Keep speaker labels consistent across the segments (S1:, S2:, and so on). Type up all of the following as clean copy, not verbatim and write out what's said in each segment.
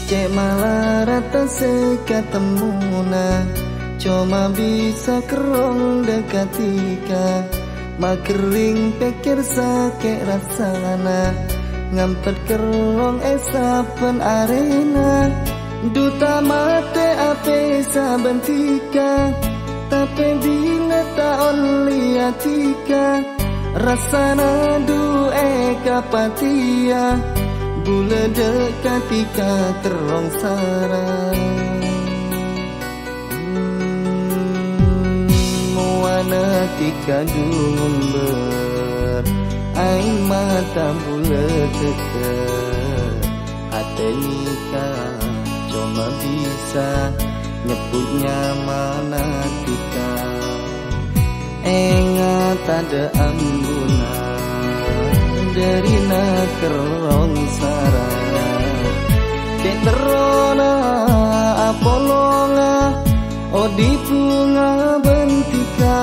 S1: Cek malah rata sekatemuna, cuma bisa kerong dekatika. Makering pikir sakit rasana, ngampet kerong esapen arena. Duta mate ape sabentika, tapi bila tak liatika, rasana du kapatia. Gula dekatika terong sarang. Muana tika dumber, aing mata bula teke. Atelika cuma bisa nyebutnya mana tika. Ingat ada ambunan dari nakerong sarang. Kek terona apolonga, odi bunga bentika.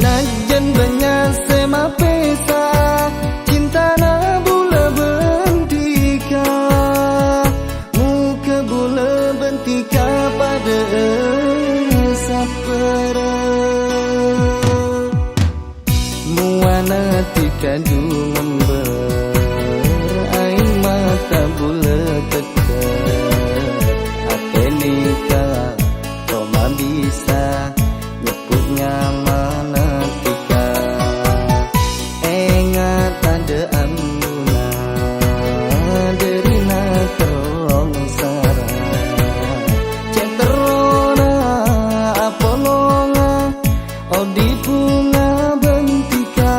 S1: Najan banyak sema pesa, cinta na bula bentika. Muka bula bentika pada sapera. Muana tika du member, aing mata bula teka. Atelika cuma bisa nyebutnya mana tika. Ingat ada ambuna dari nakerong sarang. Cek terona apolonga, odi bunga bentika.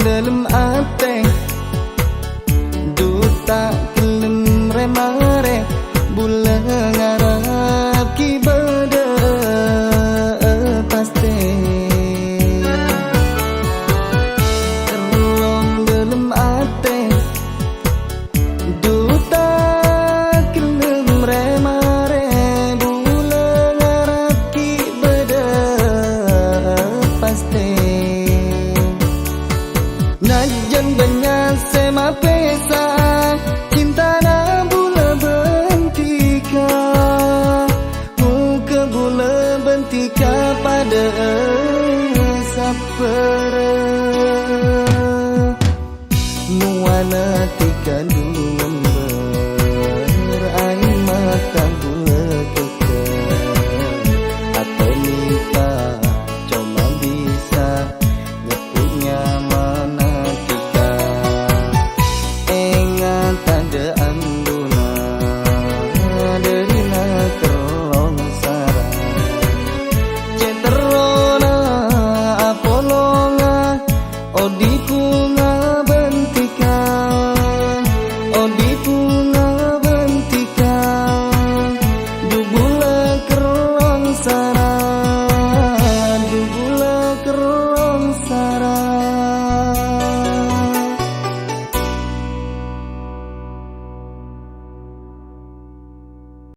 S1: Dalam ate duta kelem remare, bula ngarap kibada paste. Terong dalam ate duta kelem remare, bula ngarap kibada paste. Najan banyak sema pesa, cinta na bula bentika. Muka bula bentika pada sapera. Muana tika